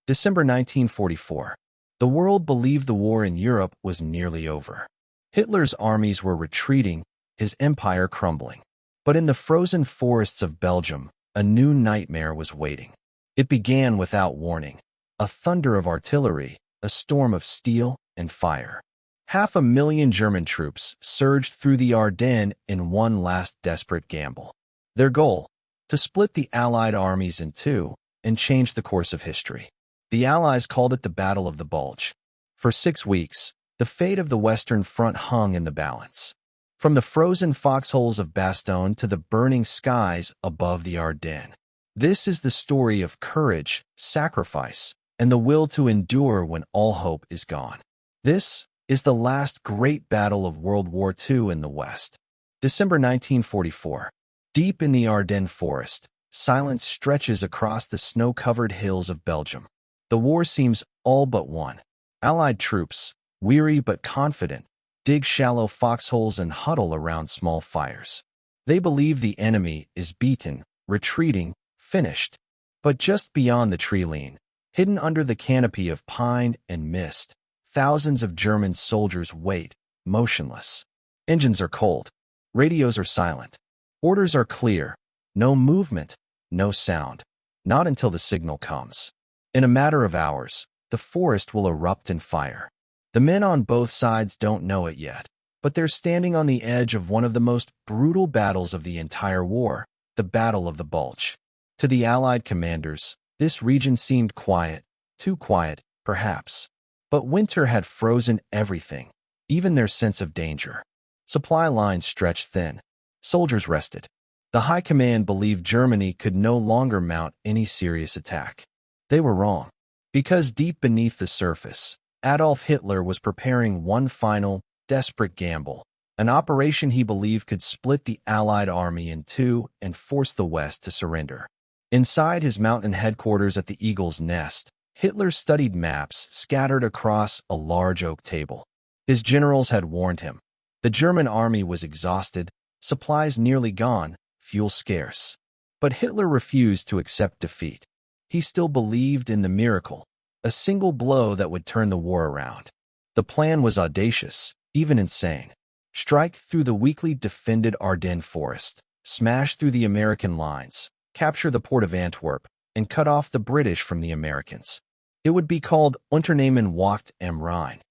December 1944. The world believed the war in Europe was nearly over. Hitler's armies were retreating, his empire crumbling. But in the frozen forests of Belgium, a new nightmare was waiting. It began without warning. A thunder of artillery, a storm of steel and fire. 500,000 German troops surged through the Ardennes in one last desperate gamble. Their goal? To split the Allied armies in two and change the course of history. The Allies called it the Battle of the Bulge. For 6 weeks, the fate of the Western Front hung in the balance. From the frozen foxholes of Bastogne to the burning skies above the Ardennes. This is the story of courage, sacrifice, and the will to endure when all hope is gone. This is the last great battle of World War II in the West. December 1944. Deep in the Ardennes forest, silence stretches across the snow-covered hills of Belgium. The war seems all but won. Allied troops, weary but confident, dig shallow foxholes and huddle around small fires. They believe the enemy is beaten, retreating, finished. But just beyond the tree line, hidden under the canopy of pine and mist, thousands of German soldiers wait, motionless. Engines are cold. Radios are silent. Orders are clear. No movement, no sound. Not until the signal comes. In a matter of hours, the forest will erupt in fire. The men on both sides don't know it yet, but they're standing on the edge of one of the most brutal battles of the entire war, the Battle of the Bulge. To the Allied commanders, this region seemed quiet, too quiet, perhaps. But winter had frozen everything, even their sense of danger. Supply lines stretched thin. Soldiers rested. The High Command believed Germany could no longer mount any serious attack. They were wrong. Because deep beneath the surface, Adolf Hitler was preparing one final, desperate gamble, an operation he believed could split the Allied army in two and force the West to surrender. Inside his mountain headquarters at the Eagle's Nest, Hitler studied maps scattered across a large oak table. His generals had warned him. The German army was exhausted, supplies nearly gone, fuel scarce. But Hitler refused to accept defeat. He still believed in the miracle, a single blow that would turn the war around. The plan was audacious, even insane. Strike through the weakly defended Ardennes forest, smash through the American lines, capture the port of Antwerp, and cut off the British from the Americans. It would be called Unternehmen Wacht am Rhein,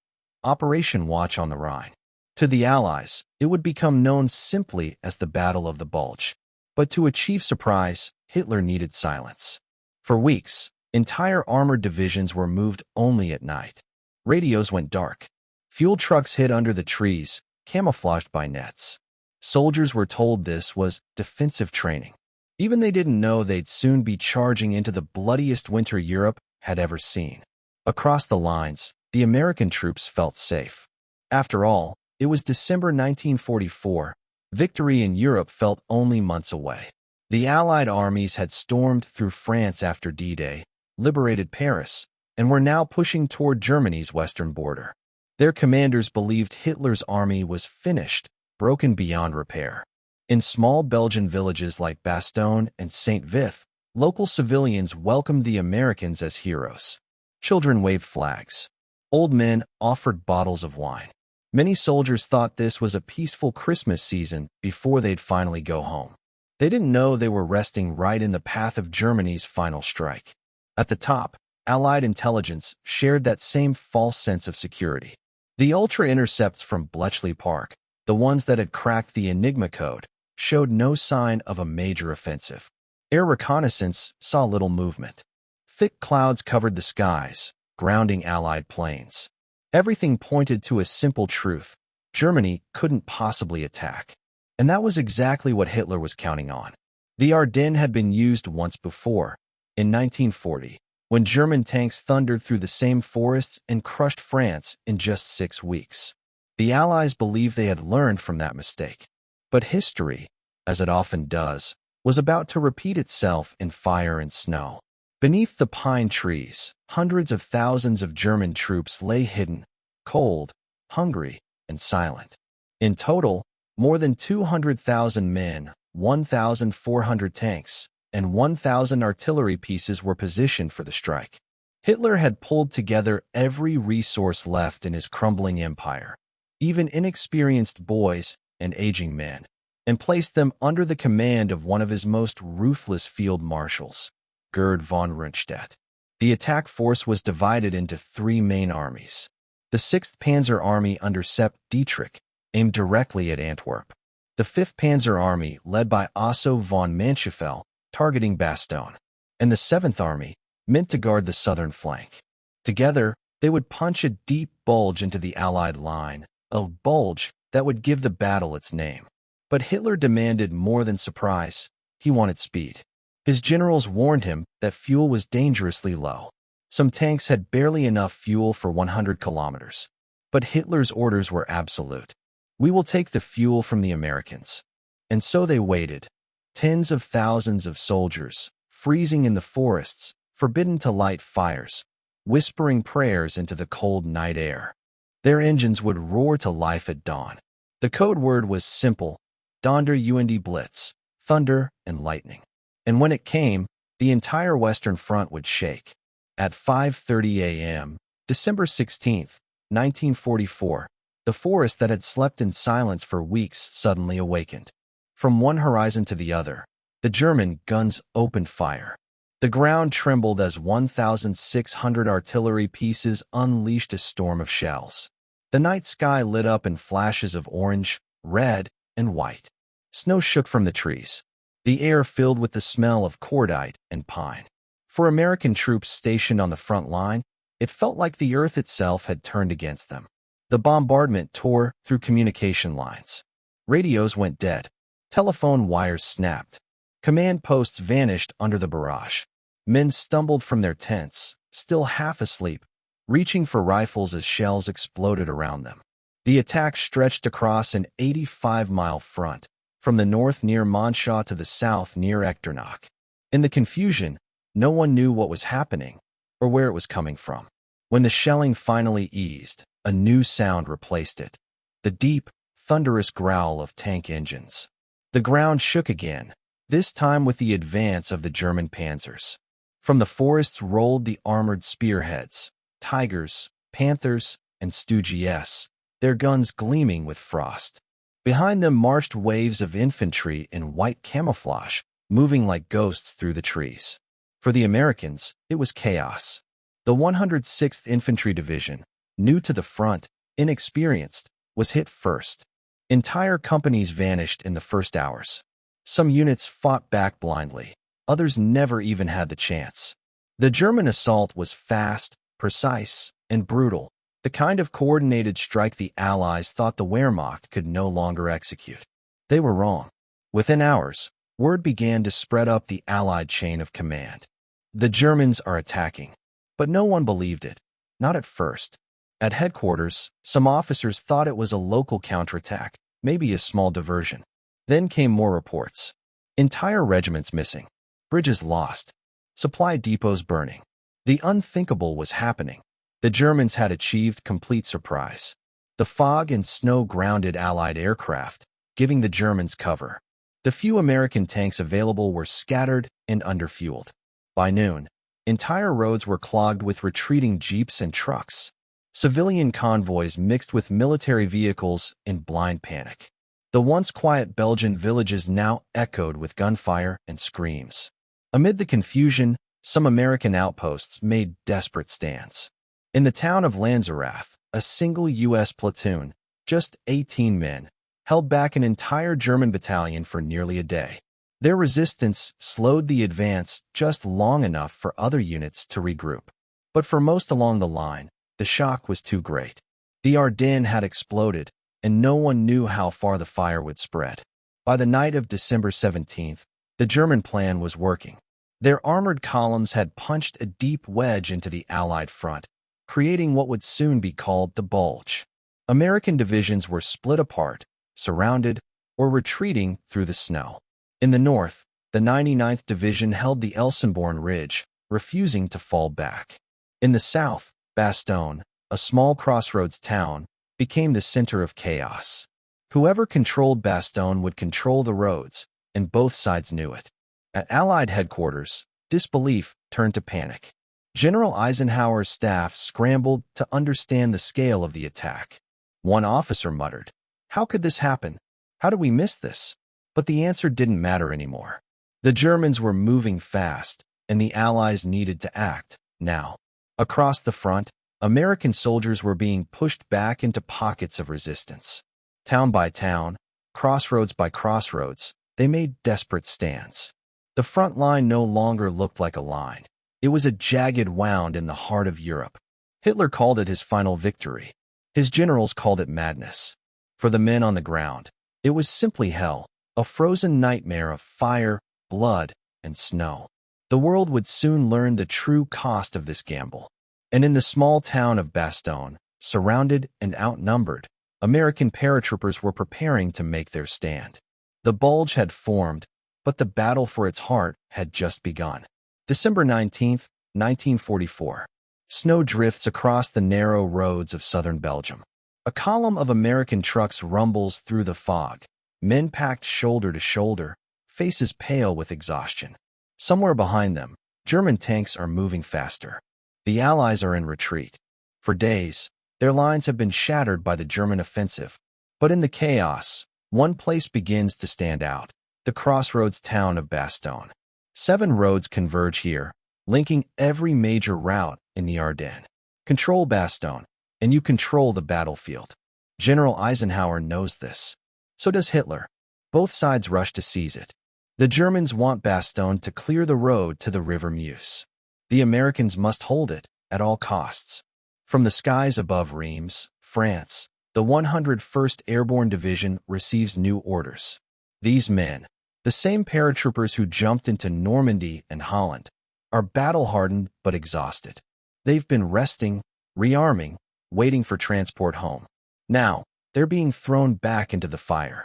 Operation Watch on the Rhine. To the Allies, it would become known simply as the Battle of the Bulge. But to achieve surprise, Hitler needed silence. For weeks, entire armored divisions were moved only at night. Radios went dark. Fuel trucks hid under the trees, camouflaged by nets. Soldiers were told this was defensive training. Even they didn't know they'd soon be charging into the bloodiest winter Europe had ever seen. Across the lines, the American troops felt safe. After all, it was December 1944. Victory in Europe felt only months away. The Allied armies had stormed through France after D-Day, liberated Paris, and were now pushing toward Germany's western border. Their commanders believed Hitler's army was finished, broken beyond repair. In small Belgian villages like Bastogne and Saint-Vith, local civilians welcomed the Americans as heroes. Children waved flags. Old men offered bottles of wine. Many soldiers thought this was a peaceful Christmas season before they'd finally go home. They didn't know they were resting right in the path of Germany's final strike. At the top, Allied intelligence shared that same false sense of security. The ultra-intercepts from Bletchley Park, the ones that had cracked the Enigma code, showed no sign of a major offensive. Air reconnaissance saw little movement. Thick clouds covered the skies, grounding Allied planes. Everything pointed to a simple truth: Germany couldn't possibly attack. And that was exactly what Hitler was counting on. The Ardennes had been used once before, in 1940, when German tanks thundered through the same forests and crushed France in just 6 weeks. The Allies believed they had learned from that mistake. But history, as it often does, was about to repeat itself in fire and snow. Beneath the pine trees, hundreds of thousands of German troops lay hidden, cold, hungry, and silent. In total, more than 200,000 men, 1,400 tanks, and 1,000 artillery pieces were positioned for the strike. Hitler had pulled together every resource left in his crumbling empire, even inexperienced boys and aging men, and placed them under the command of one of his most ruthless field marshals, Gerd von Rundstedt. The attack force was divided into three main armies. The 6th Panzer Army under Sepp Dietrich aimed directly at Antwerp. The 5th Panzer Army, led by Osso von Manschenfeld, targeting Bastogne, and the 7th Army, meant to guard the southern flank. Together, they would punch a deep bulge into the Allied line, a bulge that would give the battle its name. But Hitler demanded more than surprise. He wanted speed. His generals warned him that fuel was dangerously low. Some tanks had barely enough fuel for 100 kilometers. But Hitler's orders were absolute. We will take the fuel from the Americans. And so they waited. Tens of thousands of soldiers, freezing in the forests, forbidden to light fires, whispering prayers into the cold night air. Their engines would roar to life at dawn. The code word was simple: Donder und Blitz, thunder and lightning. And when it came, the entire Western Front would shake. At 5:30 a.m., December 16, 1944, the forest that had slept in silence for weeks suddenly awakened. From one horizon to the other, the German guns opened fire. The ground trembled as 1,600 artillery pieces unleashed a storm of shells. The night sky lit up in flashes of orange, red, and white. Snow shook from the trees. The air filled with the smell of cordite and pine. For American troops stationed on the front line, it felt like the earth itself had turned against them. The bombardment tore through communication lines. Radios went dead. Telephone wires snapped. Command posts vanished under the barrage. Men stumbled from their tents, still half asleep, reaching for rifles as shells exploded around them. The attack stretched across an 85-mile front, from the north near Monschau to the south near Echternach. In the confusion, no one knew what was happening or where it was coming from. When the shelling finally eased, a new sound replaced it: the deep, thunderous growl of tank engines. The ground shook again, this time with the advance of the German panzers. From the forests rolled the armored spearheads, tigers, panthers, and Stooges, their guns gleaming with frost. Behind them marched waves of infantry in white camouflage, moving like ghosts through the trees. For the Americans, it was chaos. The 106th Infantry Division, new to the front, inexperienced, was hit first. Entire companies vanished in the first hours. Some units fought back blindly. Others never even had the chance. The German assault was fast, precise, and brutal, the kind of coordinated strike the Allies thought the Wehrmacht could no longer execute. They were wrong. Within hours, word began to spread up the Allied chain of command. The Germans are attacking. But no one believed it, not at first. At headquarters, some officers thought it was a local counterattack, maybe a small diversion. Then came more reports. Entire regiments missing. Bridges lost. Supply depots burning. The unthinkable was happening. The Germans had achieved complete surprise. The fog and snow grounded Allied aircraft, giving the Germans cover. The few American tanks available were scattered and underfueled. By noon, entire roads were clogged with retreating jeeps and trucks. Civilian convoys mixed with military vehicles in blind panic. The once quiet Belgian villages now echoed with gunfire and screams. Amid the confusion, some American outposts made desperate stands. In the town of Lanzerath, a single U.S. platoon, just 18 men, held back an entire German battalion for nearly a day. Their resistance slowed the advance just long enough for other units to regroup. But for most along the line, the shock was too great. The Ardennes had exploded, and no one knew how far the fire would spread. By the night of December 17th, the German plan was working. Their armored columns had punched a deep wedge into the Allied front, creating what would soon be called the Bulge. American divisions were split apart, surrounded, or retreating through the snow. In the north, the 99th Division held the Elsenborn Ridge, refusing to fall back. In the south, Bastogne, a small crossroads town, became the center of chaos. Whoever controlled Bastogne would control the roads, and both sides knew it. At Allied headquarters, disbelief turned to panic. General Eisenhower's staff scrambled to understand the scale of the attack. One officer muttered, "How could this happen? How did we miss this?" But the answer didn't matter anymore. The Germans were moving fast, and the Allies needed to act, now. Across the front, American soldiers were being pushed back into pockets of resistance. Town by town, crossroads by crossroads, they made desperate stands. The front line no longer looked like a line. It was a jagged wound in the heart of Europe. Hitler called it his final victory. His generals called it madness. For the men on the ground, it was simply hell, a frozen nightmare of fire, blood, and snow. The world would soon learn the true cost of this gamble. And in the small town of Bastogne, surrounded and outnumbered, American paratroopers were preparing to make their stand. The Bulge had formed, but the battle for its heart had just begun. December 19th, 1944. Snow drifts across the narrow roads of southern Belgium. A column of American trucks rumbles through the fog, men packed shoulder to shoulder, faces pale with exhaustion. Somewhere behind them, German tanks are moving faster. The Allies are in retreat. For days, their lines have been shattered by the German offensive. But in the chaos, one place begins to stand out: the crossroads town of Bastogne. 7 roads converge here, linking every major route in the Ardennes. Control Bastogne, and you control the battlefield. General Eisenhower knows this. So does Hitler. Both sides rush to seize it. The Germans want Bastogne to clear the road to the River Meuse. The Americans must hold it at all costs. From the skies above Reims, France, the 101st Airborne Division receives new orders. These men, the same paratroopers who jumped into Normandy and Holland, are battle-hardened but exhausted. They've been resting, rearming, waiting for transport home. Now, they're being thrown back into the fire.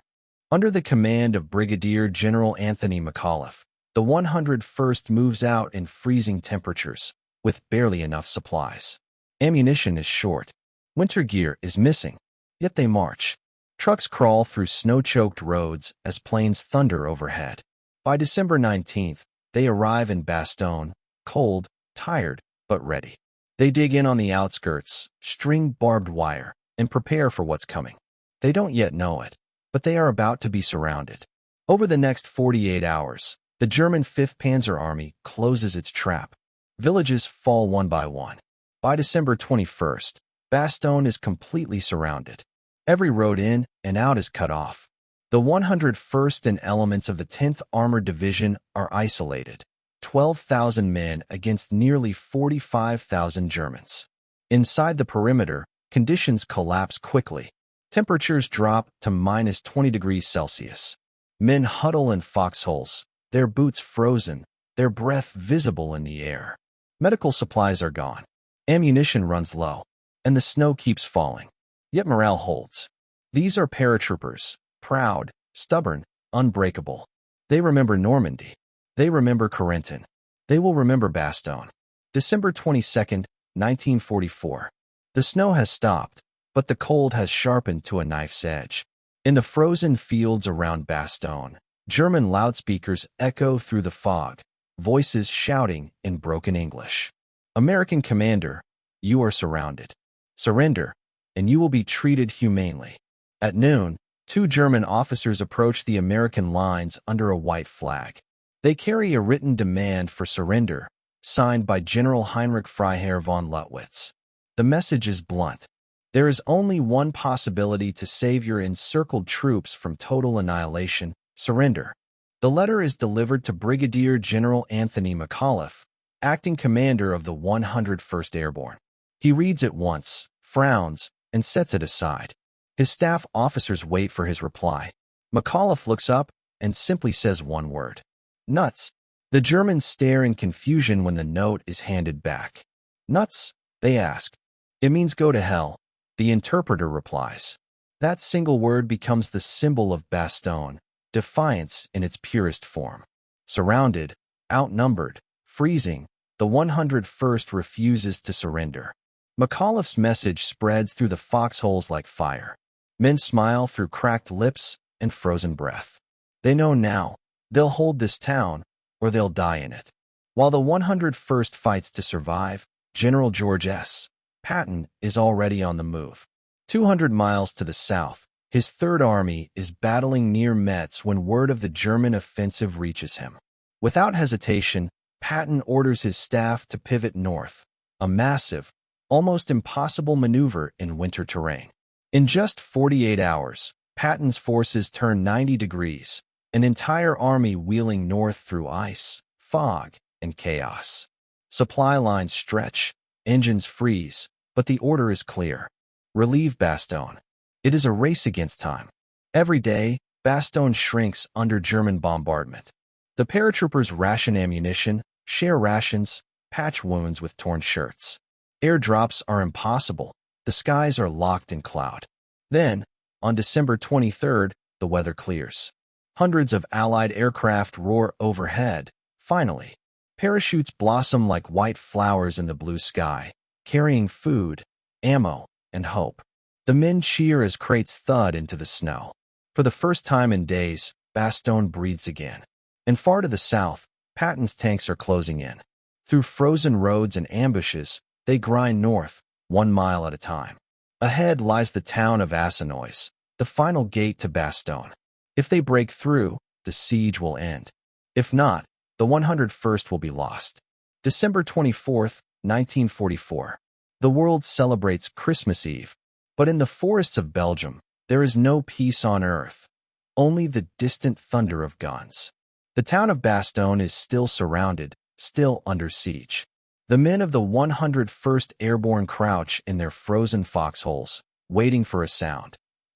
Under the command of Brigadier General Anthony McAuliffe, the 101st moves out in freezing temperatures, with barely enough supplies. Ammunition is short. Winter gear is missing. Yet they march. Trucks crawl through snow-choked roads as planes thunder overhead. By December 19th, they arrive in Bastogne, cold, tired, but ready. They dig in on the outskirts, string barbed wire, and prepare for what's coming. They don't yet know it, but they are about to be surrounded. Over the next 48 hours, the German 5th Panzer Army closes its trap. Villages fall one by one. By December 21st, Bastogne is completely surrounded. Every road in and out is cut off. The 101st and elements of the 10th Armored Division are isolated. 12,000 men against nearly 45,000 Germans. Inside the perimeter, conditions collapse quickly. Temperatures drop to minus 20 degrees Celsius. Men huddle in foxholes, their boots frozen, their breath visible in the air. Medical supplies are gone. Ammunition runs low, and the snow keeps falling. Yet morale holds. These are paratroopers, proud, stubborn, unbreakable. They remember Normandy. They remember Corentin. They will remember Bastogne. December 22nd, 1944. The snow has stopped, but the cold has sharpened to a knife's edge. In the frozen fields around Bastogne, German loudspeakers echo through the fog, voices shouting in broken English. American commander, you are surrounded. Surrender, and you will be treated humanely. At noon, 2 German officers approach the American lines under a white flag. They carry a written demand for surrender, signed by General Heinrich Freiherr von Luttwitz. The message is blunt. There is only one possibility to save your encircled troops from total annihilation: surrender. The letter is delivered to Brigadier General Anthony McAuliffe, acting commander of the 101st Airborne. He reads it once, frowns, and sets it aside. His staff officers wait for his reply. McAuliffe looks up and simply says one word: nuts. The Germans stare in confusion when the note is handed back. Nuts? They ask. It means go to hell, the interpreter replies. That single word becomes the symbol of Bastogne, defiance in its purest form. Surrounded, outnumbered, freezing, the 101st refuses to surrender. McAuliffe's message spreads through the foxholes like fire. Men smile through cracked lips and frozen breath. They know now, they'll hold this town, or they'll die in it. While the 101st fights to survive, General George S. Patton is already on the move. 200 miles to the south, his Third Army is battling near Metz when word of the German offensive reaches him. Without hesitation, Patton orders his staff to pivot north, a massive, almost impossible maneuver in winter terrain. In just 48 hours, Patton's forces turn 90 degrees, an entire army wheeling north through ice, fog, and chaos. Supply lines stretch, engines freeze, but the order is clear. Relieve Bastogne. It is a race against time. Every day, Bastogne shrinks under German bombardment. The paratroopers ration ammunition, share rations, patch wounds with torn shirts. Airdrops are impossible. The skies are locked in cloud. Then, on December 23rd, the weather clears. Hundreds of Allied aircraft roar overhead. Finally, parachutes blossom like white flowers in the blue sky, carrying food, ammo, and hope. The men cheer as crates thud into the snow. For the first time in days, Bastogne breathes again. And far to the south, Patton's tanks are closing in. Through frozen roads and ambushes, they grind north, 1 mile at a time. Ahead lies the town of Ardennes, the final gate to Bastogne. If they break through, the siege will end. If not, the 101st will be lost. December 24th, 1944. The world celebrates Christmas Eve, but in the forests of Belgium, there is no peace on earth, only the distant thunder of guns. The town of Bastogne is still surrounded, still under siege. The men of the 101st Airborne crouch in their frozen foxholes, waiting for a sound.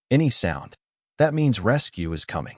Any sound. That means rescue is coming.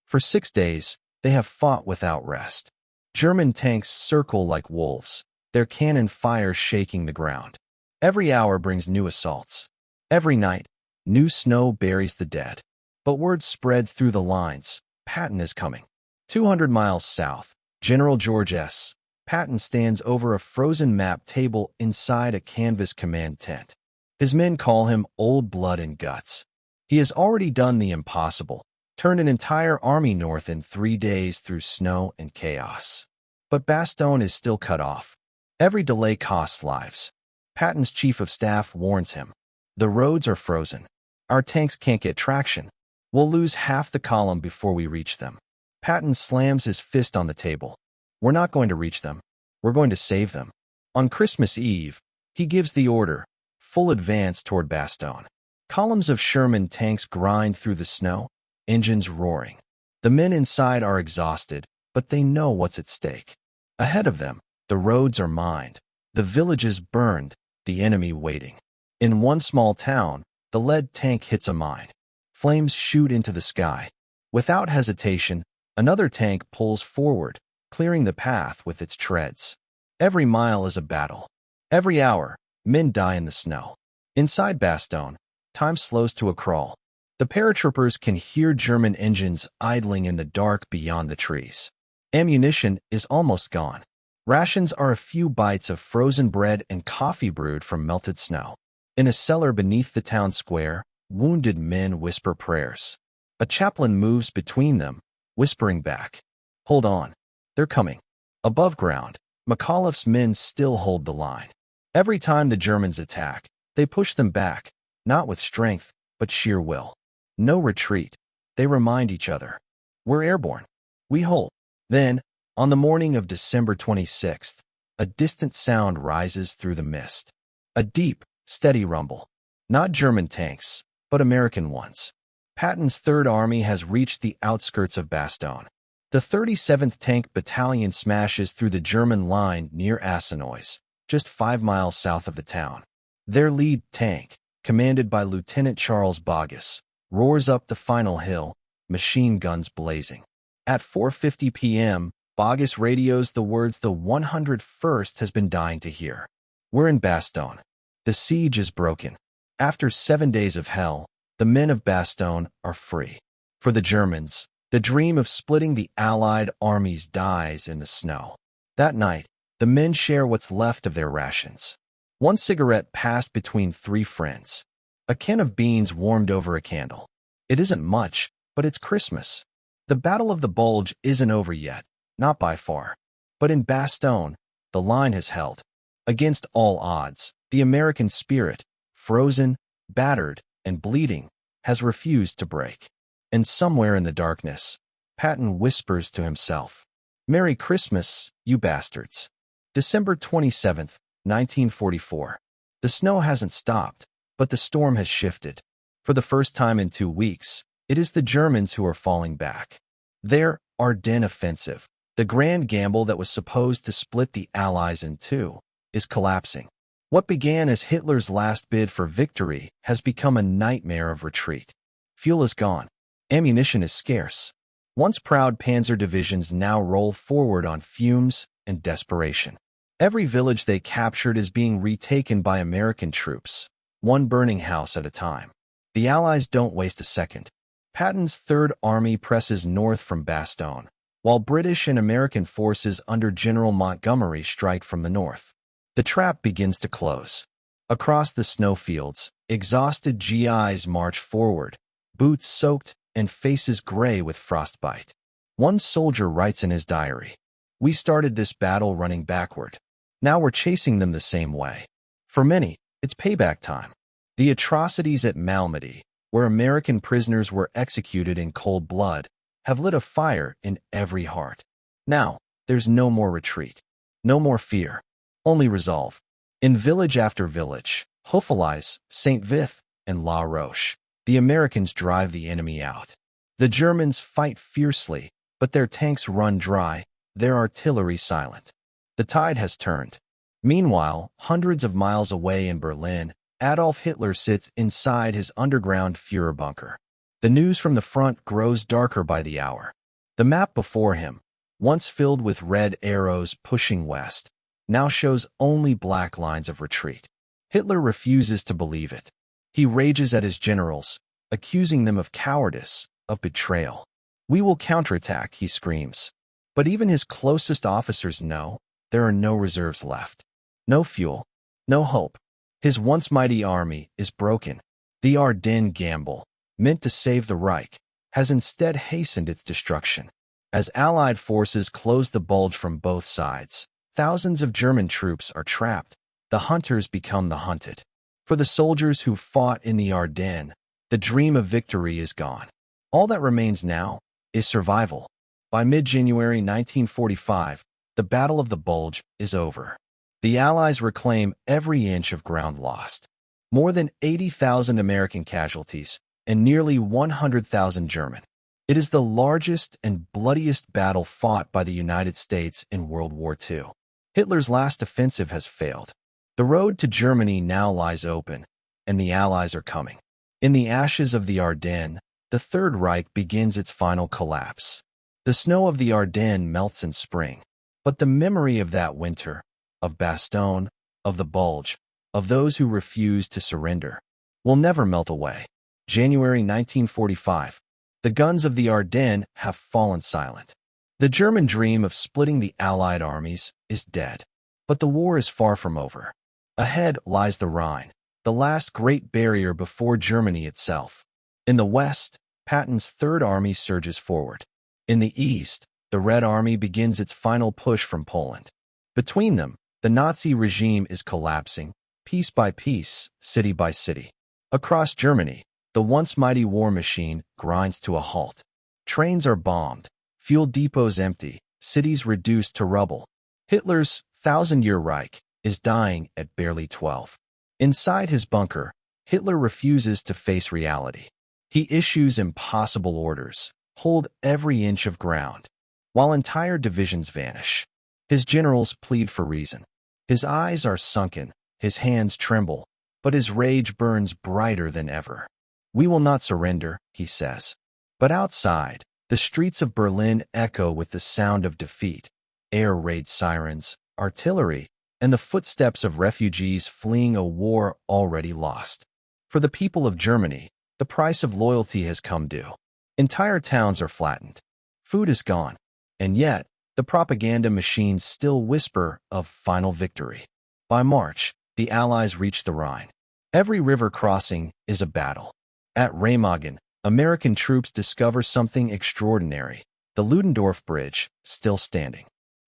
For 6 days, they have fought without rest. German tanks circle like wolves, their cannon fire shaking the ground. Every hour brings new assaults. Every night, new snow buries the dead. But word spreads through the lines. Patton is coming. 200 miles south, General George S. Patton stands over a frozen map table inside a canvas command tent. His men call him Old Blood and Guts. He has already done the impossible, turned an entire army north in 3 days through snow and chaos. But Bastogne is still cut off. Every delay costs lives. Patton's chief of staff warns him. The roads are frozen. Our tanks can't get traction. We'll lose half the column before we reach them. Patton slams his fist on the table. We're not going to reach them. We're going to save them. On Christmas Eve, he gives the order, full advance toward Bastogne. Columns of Sherman tanks grind through the snow, engines roaring. The men inside are exhausted, but they know what's at stake. Ahead of them, the roads are mined, the villages burned, the enemy waiting. In one small town, the lead tank hits a mine. Flames shoot into the sky. Without hesitation, another tank pulls forward, clearing the path with its treads. Every mile is a battle. Every hour, men die in the snow. Inside Bastogne, time slows to a crawl. The paratroopers can hear German engines idling in the dark beyond the trees. Ammunition is almost gone. Rations are a few bites of frozen bread and coffee brewed from melted snow. In a cellar beneath the town square, wounded men whisper prayers. A chaplain moves between them, whispering back, "Hold on. They're coming." Above ground, McAuliffe's men still hold the line. Every time the Germans attack, they push them back, not with strength, but sheer will. No retreat. They remind each other. We're airborne. We hold. Then, on the morning of December 26th, a distant sound rises through the mist. A deep, steady rumble. Not German tanks, but American ones. Patton's Third Army has reached the outskirts of Bastogne. The 37th Tank Battalion smashes through the German line near Ardennes, just 5 miles south of the town. Their lead tank, commanded by Lieutenant Charles Bulge, roars up the final hill, machine guns blazing. At 4:50 p.m., Bulge radios the words the 101st has been dying to hear. We're in Bastogne. The siege is broken. After 7 days of hell, the men of Bastogne are free. For the Germans, the dream of splitting the Allied armies dies in the snow. That night, the men share what's left of their rations. 1 cigarette passed between 3 friends. A can of beans warmed over a candle. It isn't much, but it's Christmas. The Battle of the Bulge isn't over yet, not by far. But in Bastogne, the line has held. Against all odds, the American spirit, frozen, battered, and bleeding, has refused to break. And somewhere in the darkness, Patton whispers to himself, "Merry Christmas, you bastards." December 27th, 1944. The snow hasn't stopped, but the storm has shifted. For the first time in 2 weeks, it is the Germans who are falling back. Their Ardennes offensive, the grand gamble that was supposed to split the Allies in two, is collapsing. What began as Hitler's last bid for victory has become a nightmare of retreat. Fuel is gone. Ammunition is scarce. Once proud panzer divisions now roll forward on fumes and desperation. Every village they captured is being retaken by American troops, one burning house at a time. The Allies don't waste a second. Patton's Third Army presses north from Bastogne, while British and American forces under General Montgomery strike from the north. The trap begins to close. Across the snowfields, exhausted GIs march forward, boots soaked and faces gray with frostbite. One soldier writes in his diary, "We started this battle running backward. Now we're chasing them the same way." For many, it's payback time. The atrocities at Malmedy, where American prisoners were executed in cold blood, have lit a fire in every heart. Now, there's no more retreat, no more fear, only resolve. In village after village, Houffalize, St. Vith, and La Roche, the Americans drive the enemy out. The Germans fight fiercely, but their tanks run dry, their artillery silent. The tide has turned. Meanwhile, hundreds of miles away in Berlin, Adolf Hitler sits inside his underground Führer bunker. The news from the front grows darker by the hour. The map before him, once filled with red arrows pushing west, now shows only black lines of retreat. Hitler refuses to believe it. He rages at his generals, accusing them of cowardice, of betrayal. "We will counterattack," he screams. But even his closest officers know there are no reserves left. No fuel, no hope. His once mighty army is broken. The Ardennes gamble, meant to save the Reich, has instead hastened its destruction. As Allied forces close the Bulge from both sides, thousands of German troops are trapped. The hunters become the hunted. For the soldiers who fought in the Ardennes, the dream of victory is gone. All that remains now is survival. By mid-January 1945, the Battle of the Bulge is over. The Allies reclaim every inch of ground lost. More than 80,000 American casualties and nearly 100,000 German. It is the largest and bloodiest battle fought by the United States in World War II. Hitler's last offensive has failed. The road to Germany now lies open, and the Allies are coming. In the ashes of the Ardennes, the Third Reich begins its final collapse. The snow of the Ardennes melts in spring, but the memory of that winter, of Bastogne, of the Bulge, of those who refused to surrender, will never melt away. January 1945. The guns of the Ardennes have fallen silent. The German dream of splitting the Allied armies is dead. But the war is far from over. Ahead lies the Rhine, the last great barrier before Germany itself. In the west, Patton's Third Army surges forward. In the east, the Red Army begins its final push from Poland. Between them, the Nazi regime is collapsing, piece by piece, city by city. Across Germany, the once mighty war machine grinds to a halt. Trains are bombed, fuel depots empty, cities reduced to rubble. Hitler's thousand-year Reich is dying at barely 12. Inside his bunker, Hitler refuses to face reality. He issues impossible orders: hold every inch of ground, while entire divisions vanish. His generals plead for reason. His eyes are sunken, his hands tremble, but his rage burns brighter than ever. "We will not surrender," he says. But outside, the streets of Berlin echo with the sound of defeat, air raid sirens, artillery, and the footsteps of refugees fleeing a war already lost. For the people of Germany, the price of loyalty has come due. Entire towns are flattened. Food is gone. And yet, the propaganda machines still whisper of final victory. By March, the Allies reach the Rhine. Every river crossing is a battle. At Remagen, American troops discover something extraordinary: the Ludendorff Bridge, still standing.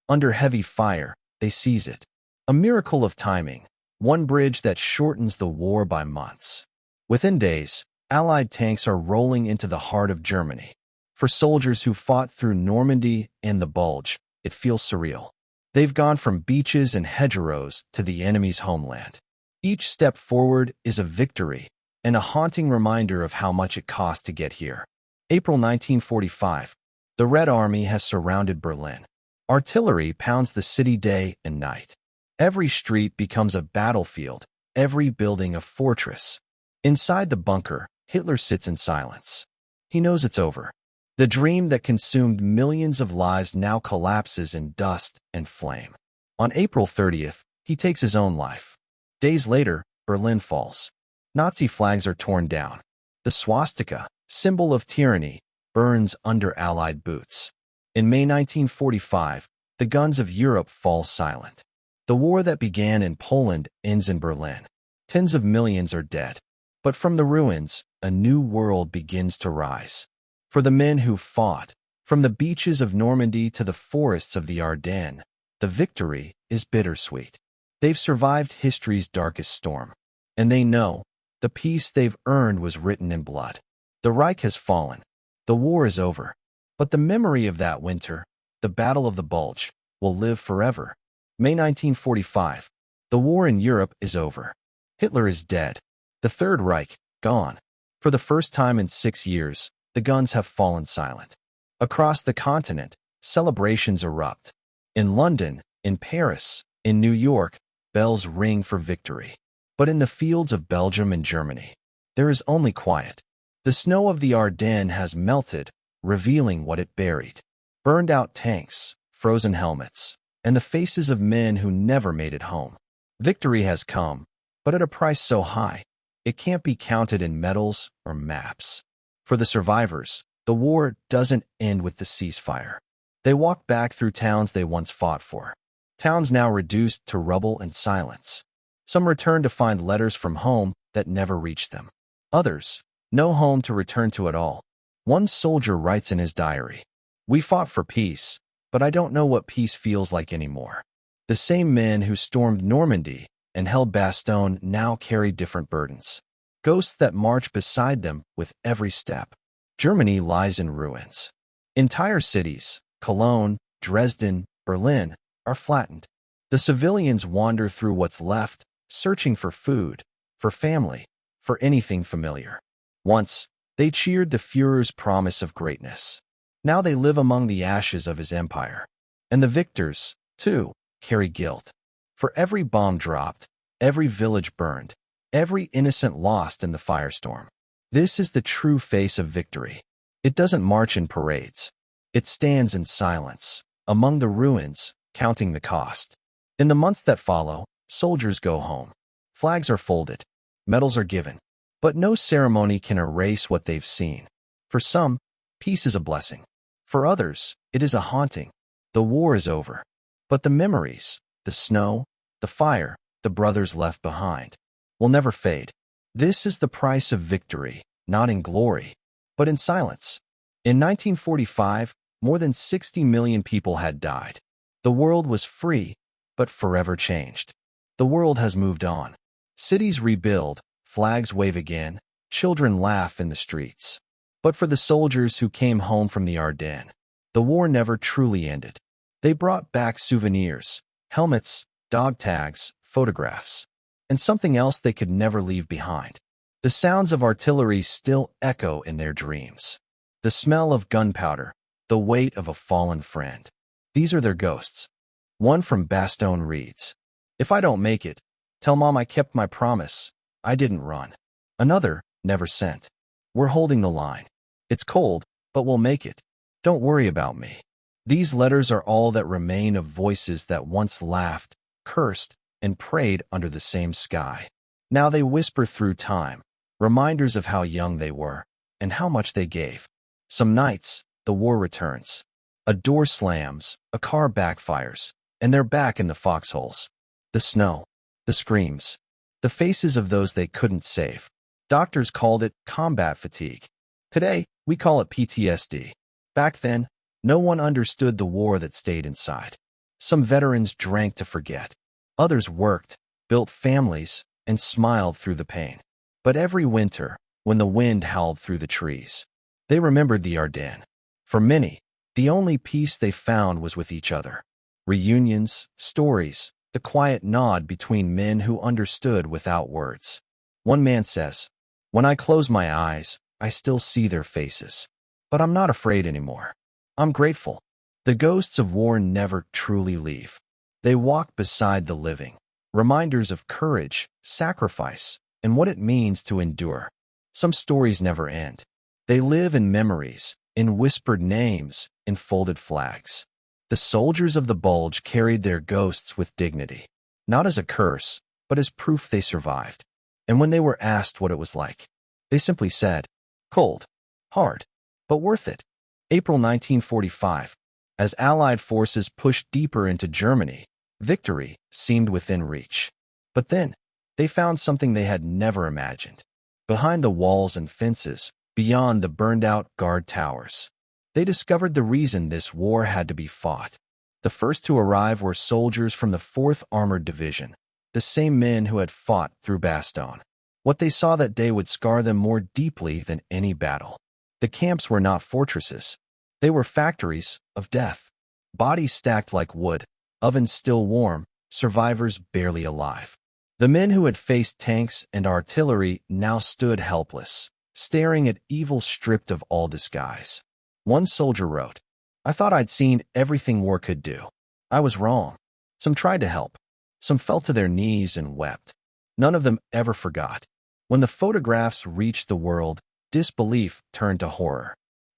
Under heavy fire, they seize it. A miracle of timing, one bridge that shortens the war by months. Within days, Allied tanks are rolling into the heart of Germany. For soldiers who fought through Normandy and the Bulge, it feels surreal. They've gone from beaches and hedgerows to the enemy's homeland. Each step forward is a victory and a haunting reminder of how much it cost to get here. April 1945. The Red Army has surrounded Berlin. Artillery pounds the city day and night. Every street becomes a battlefield, every building a fortress. Inside the bunker, Hitler sits in silence. He knows it's over. The dream that consumed millions of lives now collapses in dust and flame. On April 30th, he takes his own life. Days later, Berlin falls. Nazi flags are torn down. The swastika, symbol of tyranny, burns under Allied boots. In May 1945, the guns of Europe fall silent. The war that began in Poland ends in Berlin. Tens of millions are dead. But from the ruins, a new world begins to rise. For the men who fought, from the beaches of Normandy to the forests of the Ardennes, the victory is bittersweet. They've survived history's darkest storm. And they know the peace they've earned was written in blood. The Reich has fallen. The war is over. But the memory of that winter, the Battle of the Bulge, will live forever. May 1945. The war in Europe is over. Hitler is dead. The Third Reich, gone. For the first time in 6 years, the guns have fallen silent. Across the continent, celebrations erupt. In London, in Paris, in New York, bells ring for victory. But in the fields of Belgium and Germany, there is only quiet. The snow of the Ardennes has melted, revealing what it buried. Burned-out tanks, frozen helmets, and the faces of men who never made it home. Victory has come, but at a price so high, it can't be counted in medals or maps. For the survivors, the war doesn't end with the ceasefire. They walk back through towns they once fought for. Towns now reduced to rubble and silence. Some return to find letters from home that never reached them. Others, no home to return to at all. One soldier writes in his diary, "We fought for peace, but I don't know what peace feels like anymore." The same men who stormed Normandy and held Bastogne now carry different burdens. Ghosts that march beside them with every step. Germany lies in ruins. Entire cities, Cologne, Dresden, Berlin, are flattened. The civilians wander through what's left, searching for food, for family, for anything familiar. Once, they cheered the Führer's promise of greatness. Now they live among the ashes of his empire. And the victors, too, carry guilt. For every bomb dropped, every village burned, every innocent lost in the firestorm. This is the true face of victory. It doesn't march in parades. It stands in silence, among the ruins, counting the cost. In the months that follow, soldiers go home. Flags are folded. Medals are given. But no ceremony can erase what they've seen. For some, peace is a blessing. For others, it is a haunting. The war is over. But the memories, the snow, the fire, the brothers left behind, will never fade. This is the price of victory, not in glory, but in silence. In 1945, more than 60 million people had died. The world was free, but forever changed. The world has moved on. Cities rebuild, flags wave again, children laugh in the streets. But for the soldiers who came home from the Ardennes, the war never truly ended. They brought back souvenirs, helmets, dog tags, photographs, and something else they could never leave behind. The sounds of artillery still echo in their dreams. The smell of gunpowder, the weight of a fallen friend. These are their ghosts. One from Bastogne reads, "If I don't make it, tell Mom I kept my promise. I didn't run." Another, never sent. "We're holding the line. It's cold, but we'll make it. Don't worry about me." These letters are all that remain of voices that once laughed, cursed, and prayed under the same sky. Now they whisper through time, reminders of how young they were and how much they gave. Some nights, the war returns. A door slams, a car backfires, and they're back in the foxholes. The snow, the screams, the faces of those they couldn't save. Doctors called it combat fatigue. Today, we call it PTSD. Back then, no one understood the war that stayed inside. Some veterans drank to forget. Others worked, built families, and smiled through the pain. But every winter, when the wind howled through the trees, they remembered the Ardennes. For many, the only peace they found was with each other. Reunions, stories, the quiet nod between men who understood without words. One man says, "When I close my eyes, I still see their faces. But I'm not afraid anymore. I'm grateful." The ghosts of war never truly leave. They walk beside the living, reminders of courage, sacrifice, and what it means to endure. Some stories never end. They live in memories, in whispered names, in folded flags. The soldiers of the Bulge carried their ghosts with dignity, not as a curse, but as proof they survived. And when they were asked what it was like, they simply said, "Cold, hard, but worth it." April 1945. As Allied forces pushed deeper into Germany, victory seemed within reach. But then, they found something they had never imagined. Behind the walls and fences, beyond the burned-out guard towers, they discovered the reason this war had to be fought. The first to arrive were soldiers from the 4th Armored Division, the same men who had fought through Bastogne. What they saw that day would scar them more deeply than any battle. The camps were not fortresses. They were factories of death. Bodies stacked like wood, ovens still warm, survivors barely alive. The men who had faced tanks and artillery now stood helpless, staring at evil stripped of all disguise. One soldier wrote, "I thought I'd seen everything war could do. I was wrong." Some tried to help. Some fell to their knees and wept. None of them ever forgot. When the photographs reached the world, disbelief turned to horror.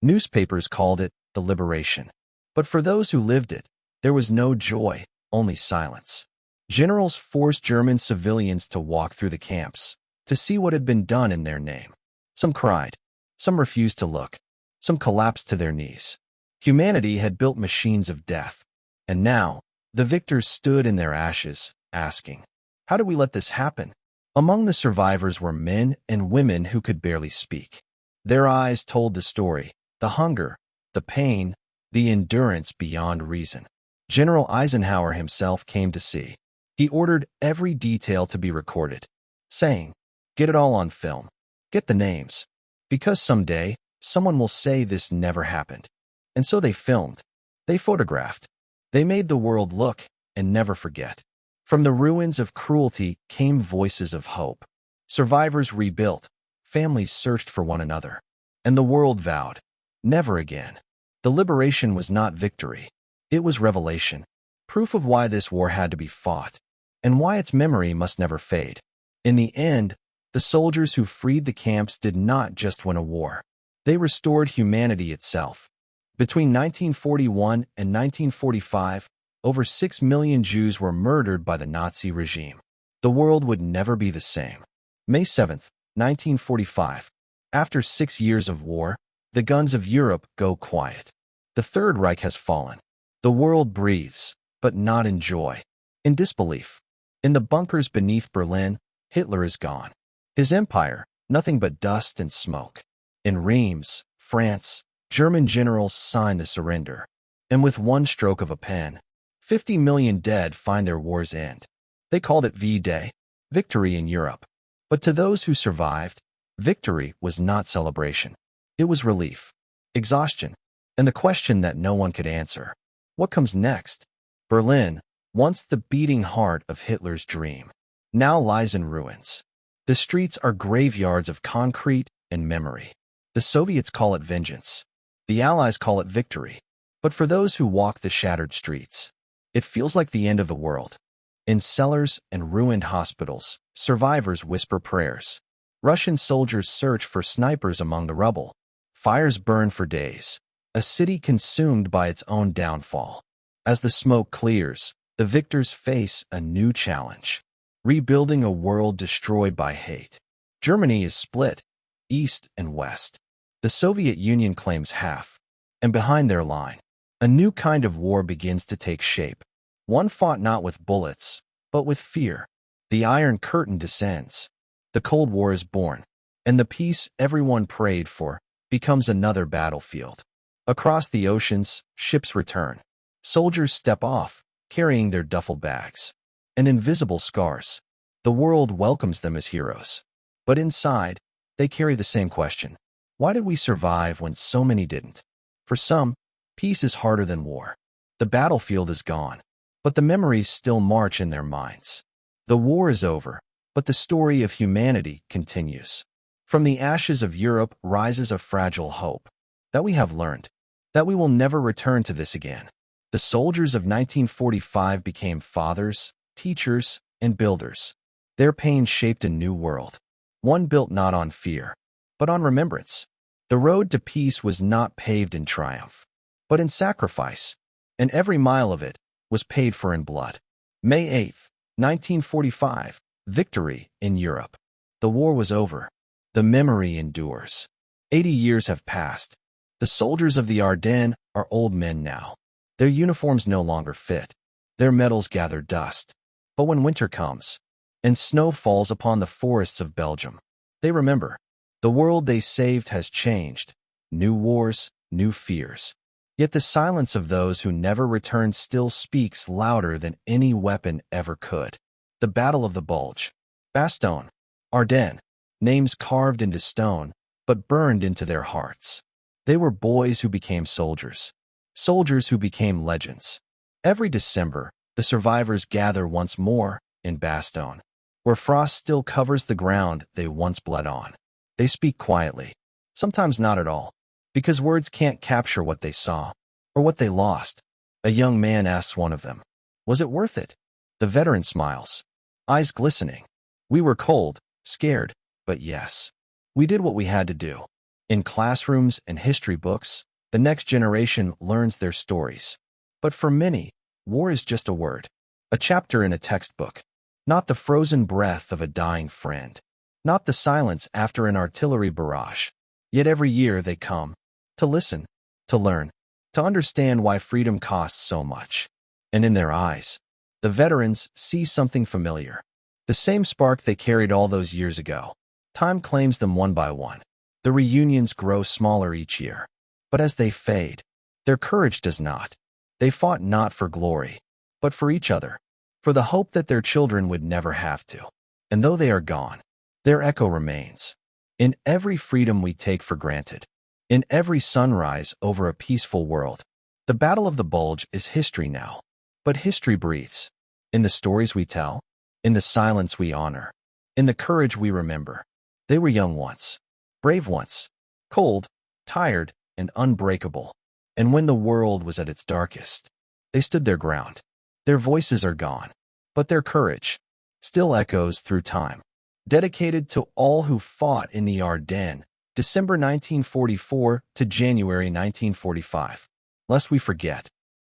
Newspapers called it the liberation. But for those who lived it, there was no joy, only silence. Generals forced German civilians to walk through the camps, to see what had been done in their name. Some cried. Some refused to look. Some collapsed to their knees. Humanity had built machines of death. And now, the victors stood in their ashes, asking, "How did we let this happen?" Among the survivors were men and women who could barely speak. Their eyes told the story, the hunger, the pain, the endurance beyond reason. General Eisenhower himself came to see. He ordered every detail to be recorded, saying, "Get it all on film. Get the names. Because someday, someone will say this never happened." And so they filmed. They photographed. They made the world look and never forget. From the ruins of cruelty came voices of hope. Survivors rebuilt. Families searched for one another. And the world vowed, never again. The liberation was not victory. It was revelation. Proof of why this war had to be fought, and why its memory must never fade. In the end, the soldiers who freed the camps did not just win a war. They restored humanity itself. Between 1941 and 1945, over 6 million Jews were murdered by the Nazi regime. The world would never be the same. May 7, 1945. After 6 years of war, the guns of Europe go quiet. The Third Reich has fallen. The world breathes, but not in joy, in disbelief. In the bunkers beneath Berlin, Hitler is gone. His empire, nothing but dust and smoke. In Reims, France, German generals sign the surrender. And with one stroke of a pen, 50 million dead find their war's end. They called it V-Day, victory in Europe. But to those who survived, victory was not celebration. It was relief, exhaustion, and the question that no one could answer. What comes next? Berlin, once the beating heart of Hitler's dream, now lies in ruins. The streets are graveyards of concrete and memory. The Soviets call it vengeance. The Allies call it victory. But for those who walk the shattered streets, it feels like the end of the world. In cellars and ruined hospitals, survivors whisper prayers. Russian soldiers search for snipers among the rubble. Fires burn for days. A city consumed by its own downfall. As the smoke clears, the victors face a new challenge. Rebuilding a world destroyed by hate. Germany is split, east and west. The Soviet Union claims half. And behind their line, a new kind of war begins to take shape. One fought not with bullets, but with fear. The Iron Curtain descends. The Cold War is born. And the peace everyone prayed for becomes another battlefield. Across the oceans, ships return. Soldiers step off, carrying their duffel bags and invisible scars. The world welcomes them as heroes. But inside, they carry the same question. Why did we survive when so many didn't? For some, peace is harder than war. The battlefield is gone, but the memories still march in their minds. The war is over, but the story of humanity continues. From the ashes of Europe rises a fragile hope that we have learned, that we will never return to this again. The soldiers of 1945 became fathers, teachers, and builders. Their pain shaped a new world, one built not on fear, but on remembrance. The road to peace was not paved in triumph, but in sacrifice, and every mile of it was paid for in blood. May 8th, 1945, victory in Europe. The war was over. The memory endures. 80 years have passed. The soldiers of the Ardennes are old men now. Their uniforms no longer fit. Their medals gather dust. But when winter comes, and snow falls upon the forests of Belgium, they remember. The world they saved has changed. New wars, new fears. Yet the silence of those who never returned still speaks louder than any weapon ever could. The Battle of the Bulge. Bastogne, Ardennes, names carved into stone, but burned into their hearts. They were boys who became soldiers. Soldiers who became legends. Every December, the survivors gather once more in Bastogne, where frost still covers the ground they once bled on. They speak quietly, sometimes not at all, because words can't capture what they saw or what they lost. A young man asks one of them, "Was it worth it?" The veteran smiles, eyes glistening. "We were cold, scared, but yes, we did what we had to do." In classrooms and history books, the next generation learns their stories. But for many, war is just a word, a chapter in a textbook, not the frozen breath of a dying friend, not the silence after an artillery barrage. Yet every year they come, to listen, to learn, to understand why freedom costs so much. And in their eyes, the veterans see something familiar, the same spark they carried all those years ago. Time claims them one by one. The reunions grow smaller each year, but as they fade, their courage does not. They fought not for glory, but for each other, for the hope that their children would never have to. And though they are gone, their echo remains. In every freedom we take for granted, in every sunrise over a peaceful world. The Battle of the Bulge is history now, but history breathes. In the stories we tell, in the silence we honor, in the courage we remember. They were young once, brave once, cold, tired, and unbreakable. And when the world was at its darkest, they stood their ground. Their voices are gone, but their courage still echoes through time. Dedicated to all who fought in the Ardennes, December 1944 to January 1945. Lest we forget,